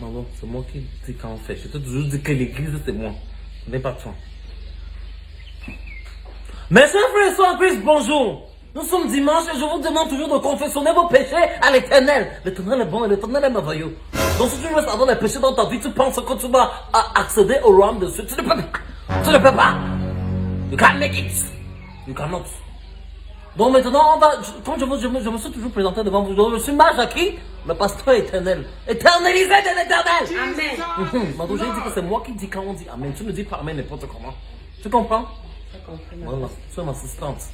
Maman, c'est moi qui dis quand on fait. Je te toujours dit que l'église, c'est moi. Ce n'est pas toi. Mes chers frères et sœurs en Christ, bonjour. Nous sommes dimanche et je vous demande toujours de confessionner vos péchés à l'Éternel. L'Éternel est bon et l'Éternel est merveilleux. Donc si tu veux savoir les péchés dans ta vie, tu penses que tu vas accéder au royaume de Dieu. Tu ne peux pas. Tu ne peux pas. You can't make it. You cannot. Donc maintenant, comme je me suis toujours présenté devant vous, je suis Majaki, le pasteur éternel. Éternisé de l'éternel. Amen. Maintenant, j'ai dit que c'est moi qui dis quand on dit Amen. Tu ne dis pas Amen n'importe comment. Tu comprends? Je comprends. Voilà, tu es ma assistante.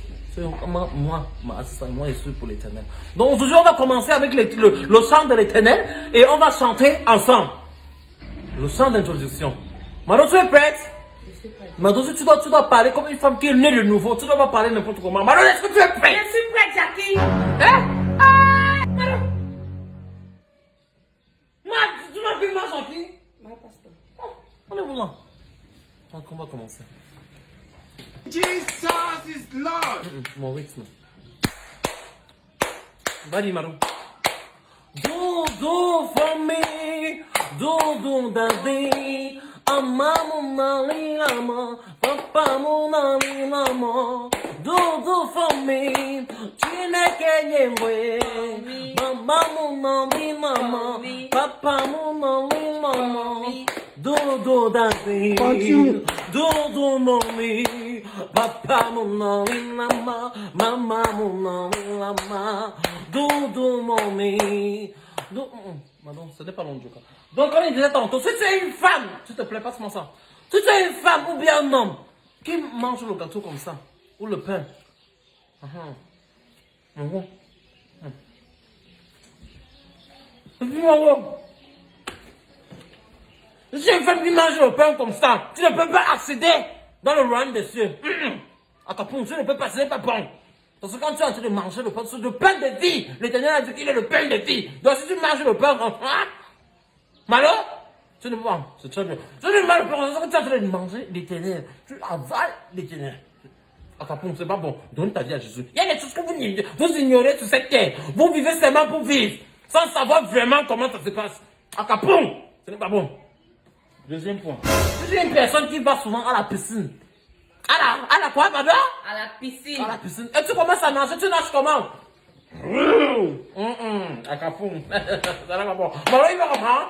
Ma assistante, moi je suis pour l'éternel. Donc aujourd'hui, on va commencer avec le chant de l'éternel et on va chanter ensemble. Le chant d'introduction. Maintenant, tu es prête? Maintenant, si tu dois parler comme une femme qui est née de nouveau, tu dois pas parler n'importe comment. Maintenant, est-ce que tu es prête? Je suis prête, Jackie. Hein? Tu m'as vu, ma Jackie? Ma pasteur. On est où là? Donc, on va commencer. Jesus is Lord. Mon rythme. Vas-y, Marou. Do for me. Do daddy. Ama mon ali lama. Papa mon ali lama. Do for me. Tu n'es qu'un yéwe. Mama mon ali mama. Papa mon ali mama. Do daddy. Do mommy. Papa mon ali lama. Mama mon ali lama. Do mommy. Madame, ce n'est pas long, Joka. Donc, on disait tantôt, si tu es une femme, s'il te plaît, passe-moi ça. Si tu es une femme ou bien un homme qui mange le gâteau comme ça, ou le pain, si tu es une femme qui mange le pain comme ça, tu ne peux pas accéder dans le royaume des cieux. À ta pomme, tu ne peux pas, ce n'est pas bon. Parce que quand tu es en train de manger le pain, c'est le pain de vie. L'Éternel a dit qu'il est le pain de vie. Donc si tu manges le pain comme ça, malo, tu ne peux pas. C'est très bien. Tu ne manges le pain parce que tu es en train de manger l'Éternel. Tu avales l'Éternel. À ta pomme, c'est pas bon. Donne ta vie à Jésus. Il y a des choses que vous ignorez sur cette terre. Vous vivez seulement pour vivre. Sans savoir vraiment comment ça se passe. À ta pomme, ce n'est pas bon. Deuxième point. Si tu es une personne qui va souvent à la piscine. À la quoi, pardon? À la piscine. À la piscine. Et tu commences à nager, tu nages comment? À Capon. Ça n'est pas bon. Bon, là, il va comprendre.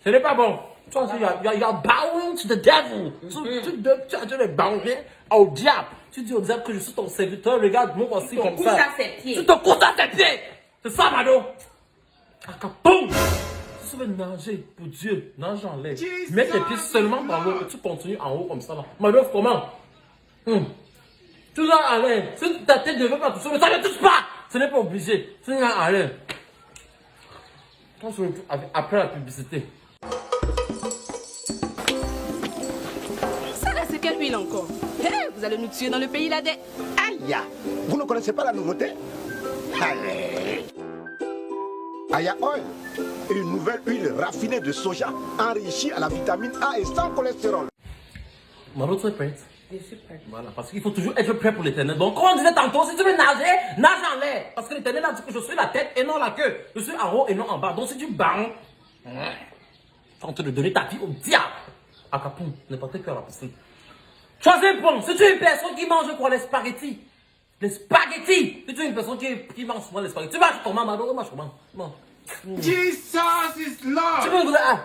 Ce n'est pas bon. Tu vois, you are bowing to the devil. Tu as dit le bowing au diable. Tu dis au diable que je suis ton serviteur. Regarde-moi aussi comme ça. Tu te couches à ses pieds. C'est ça, Mado. À Capon. Si tu veux nager pour Dieu, nage en l'air. Mets tes pieds seulement dans l'eau et tu continues en haut comme ça. Madame, comment? Tu nages en l'air. Si ta tête ne veut pas toucher, mais ça ne touche pas. Ce n'est pas obligé. Tu nages en l'air. On se retrouve après la publicité. Ça là, c'est quelle huile encore? Vous allez nous tuer dans le pays là-dedans. Aïe. Vous ne connaissez pas la nouveauté? Allez. Aya Oil, une nouvelle huile raffinée de soja enrichie à la vitamine A et sans cholestérol. Maman, tu es prête? Je suis prête. Voilà, parce qu'il faut toujours être prêt pour l'éternel. Donc, comme on disait tantôt, si tu veux nager, nage en l'air. Parce que l'éternel a dit que je suis la tête et non la queue. Je suis en haut et non en bas. Donc, si tu bangs, tu es en train de donner ta vie au diable. À Capon, ne partez que à la piscine. Troisième point, si tu es une personne qui mange quoi? Les spaghettis. Les spaghettis. Si tu es une personne qui mange souvent les spaghettis, tu manges comment, Mado? Tu manges comment? Bon. Jesus is Tu Lord. peux dire,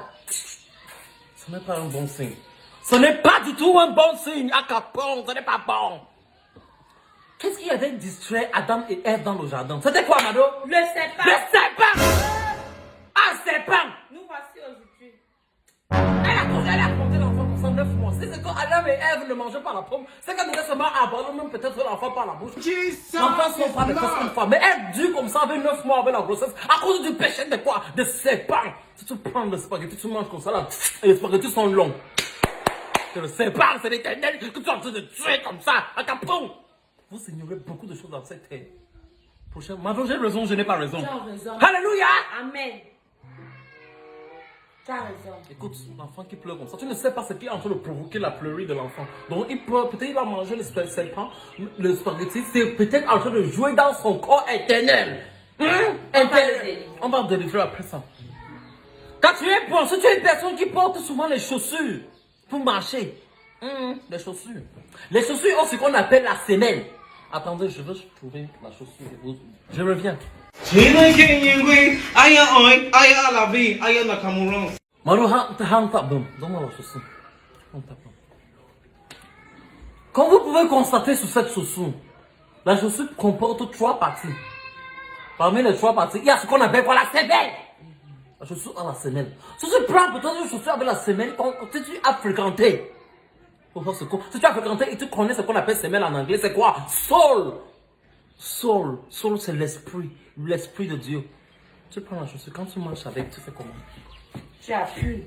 ce n'est pas un bon signe. Ce n'est pas du tout un bon signe. À Capon, ce n'est pas bon. Qu'est-ce qui avait distrait Adam et Ève dans le jardin? C'était quoi, Mado? Le serpent. Le serpent! Un serpent! Nous voici aujourd'hui. Elle a compté l'enfant pour 109 mois. C'est quand Adam et Ève ne mangeaient pas la pomme, c'est qu'elle devait seulement avoir même peut-être l'enfant par la bouche. Jesus L'enfant sont pas de is une Lord. fois. Mais elle dure comme ça avec 9 mois avec la grossesse à cause du péché de quoi? De serpent. Si tu prends le spaghetti, tu manges comme ça là, et les spaghettis sont longs. C'est le serpent, c'est l'Éternel que tu es en train de tuer comme ça, à Capon. Vous ignorez beaucoup de choses dans cette terre. Prochain, maintenant j'ai raison, je n'ai pas raison. Tu as raison. Alléluia! Amen. Tu as raison. Écoute, l'enfant qui pleure comme ça, tu ne sais pas ce qui est en train de provoquer la pleurerie de l'enfant. Donc il pleure, peut-être il a mangé le serpent, le spaghetti, c'est peut-être en train de jouer dans son corps éternel. On va délivrer après ça. Quand tu es bon, si tu es une personne qui porte souvent les chaussures pour marcher. Les chaussures. Les chaussures ont ce qu'on appelle la semelle. Attendez, je veux trouver la chaussure. Je reviens. Maru, donne-moi la chaussure. Comme vous pouvez constater sur cette chaussure, la chaussure comporte 3 parties. Parmi les 3 parties, il y a ce qu'on appelle quoi, la semelle. La chaussure a la semelle. Si tu prends peut-être une chaussure avec la semelle, si tu as fréquenté, si tu as fréquenté et tu connais ce qu'on appelle semelle en anglais, c'est quoi? Soul. Soul. Soul, c'est l'esprit. L'esprit de Dieu. Tu prends la chaussure, quand tu marches avec, tu fais comment? Tu appuies.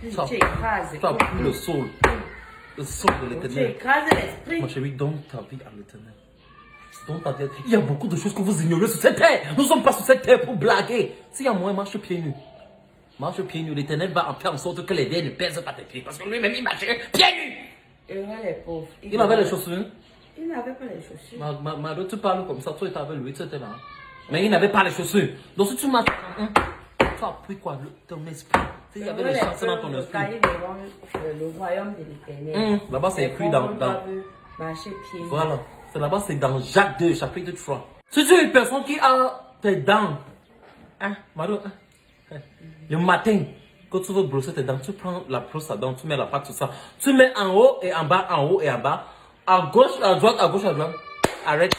Tu écrases. Tu appuies le soul. Le soul de Tu l'éternel. écrases l'esprit. Ma chérie, donne ta vie à l'éternel. Donne ta vie. Il y a beaucoup de choses que vous ignorez sur cette terre. Nous ne sommes pas sur cette terre pour blaguer. S'il y a moyen, marche pieds nus. Marche pieds nus. L'éternel va en faire en sorte que les dés ne pèsent pas tes pieds. Parce que lui-même, il marchait pieds nus. Heureux les pauvres. Il avait les chaussures. Il n'avait pas les chaussures. Mario, tu parles comme ça. Toi, tu étais avec lui. Tu étais là. Mais il n'avait pas les chaussures. Donc, si tu marches, tu appuies quoi? Ton esprit. Il y avait les chances dans ton esprit. Le royaume de l'éternel. Là-bas, c'est écrit dans. Marcher pieds nus. Voilà. C'est là-bas, c'est dans Jacques 2, chapitre 3. Si tu es une personne qui a tes dents, Mario, le matin, quand tu veux brosser tes dents, tu prends la brosse à dents, tu mets la pâte, tout ça. Tu mets en haut et en bas, en haut et en bas. À gauche, à droite, à gauche, à droite. Arrête.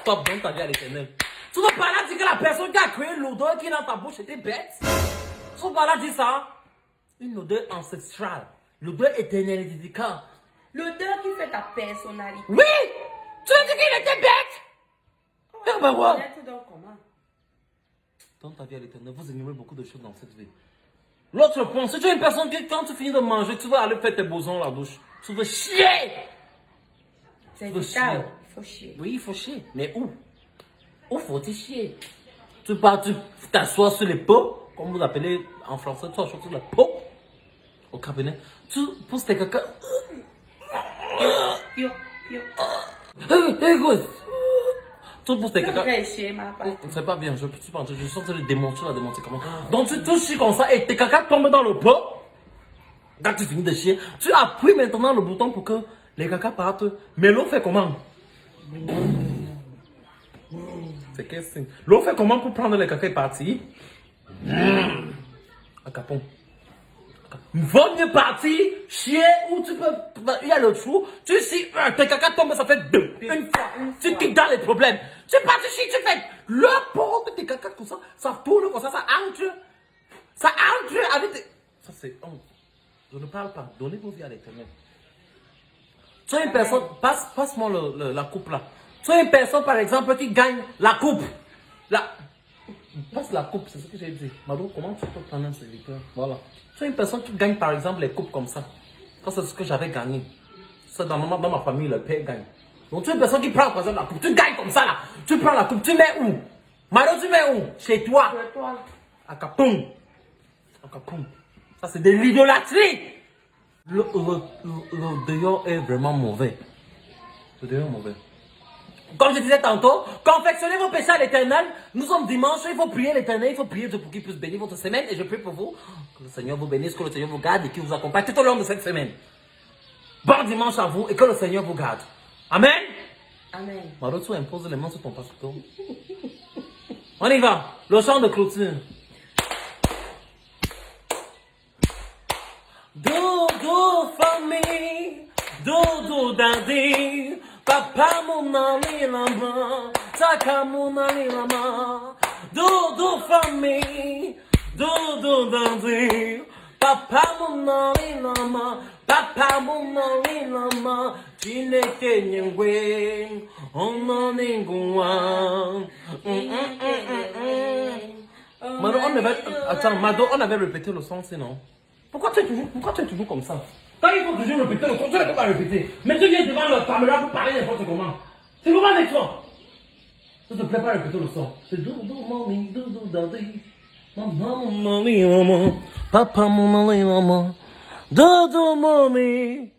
Stop, donne ta vie à l'éternel. Tu vas pas là dire que la personne qui a créé l'odeur qui est dans ta bouche était bête. Tu vas pas là dire ça. Une odeur ancestrale. L'odeur éternelle et dédicate. L'odeur qui fait ta personnalité. Oui! Tu as dit qu'il était bête! Ah ben ouais! Donc comment? Dans ta vie à l'éternel, vous ignorez beaucoup de choses dans cette vie. L'autre point, si tu es une personne qui, quand tu finis de manger, tu vas aller faire tes besoins à la douche. Tu veux chier! C'est veux vital. chier. Il faut chier. Oui, il faut chier. Mais où? Où faut-il chier? Tu pars, tu t'assois sur les pots, comme vous appelez en français, tu t'assois sur les pots, au cabinet. Tu pousses tes caca. Pio, pio. Écoute! Tu pousses tes caca. C'est pas bien, je suis en train de démonter, comment. Donc tu chies comme ça et tes caca tombent dans le pot. Quand tu finis de chier, tu appuies maintenant le bouton pour que les caca partent. Mais l'eau fait comment? C'est quel signe? L'eau fait comment pour prendre les caca et partir? Un capon. Vaut mieux partir, chier, ou tu peux. Il y a le trou, tu chies, tes caca tombent, ça fait deux. Une fois. Tu quittes dans les problèmes. Tu pars, tu chies, tu fais le pot de tes caca comme ça, ça tourne comme ça entre. Ça entre avec tes. Ça c'est honte. Je ne parle pas. Donnez vos vies à l'éternel. Tu es une personne, passe-moi la coupe là. Tu es une personne par exemple qui gagne la coupe. Passe la coupe, c'est ce que j'ai dit. Mado, comment tu peux prendre un serviteur? Voilà. Tu es une personne qui gagne par exemple les coupes comme ça. Ça c'est ce que j'avais gagné. Ça dans ma famille, le père gagne. Donc tu es une personne qui prend par exemple la coupe. Tu gagnes comme ça là. Tu prends la coupe, tu mets où? Mado, tu mets où? Chez toi. Chez toi. À Capoum. À Capoum. Ça c'est de l'idolâtrie. Le dehors est vraiment mauvais. Le dehors est mauvais. Comme je disais tantôt, confectionnez vos péchés à l'éternel. Nous sommes dimanche, il faut prier l'éternel, il faut prier Dieu pour qu'il puisse bénir votre semaine. Et je prie pour vous, que le Seigneur vous bénisse, que le Seigneur vous garde et qu'il vous accompagne tout au long de cette semaine. Bon dimanche à vous et que le Seigneur vous garde. Amen. Amen. Maro, tu imposes les mains sur ton pasteur. On y va. Le chant de clôture. Do for me, do daddy. Papa monali lama, taka monali lama. Do for me, do daddy. Papa monali lama, papa monali lama. Tine kenyengwe, onaningwa. Mado, on avait répété le son, sinon. Pourquoi tu es toujours comme ça? Quand il faut toujours répéter le son, tu ne peux pas répéter. Mais tu viens devant la caméra pour parler n'importe comment. C'est comment avec toi? Ça te plaît pas répéter le son. C'est do mommy, do daddy. Maman, mommy, maman. Papa, mommy, maman. Do mommy.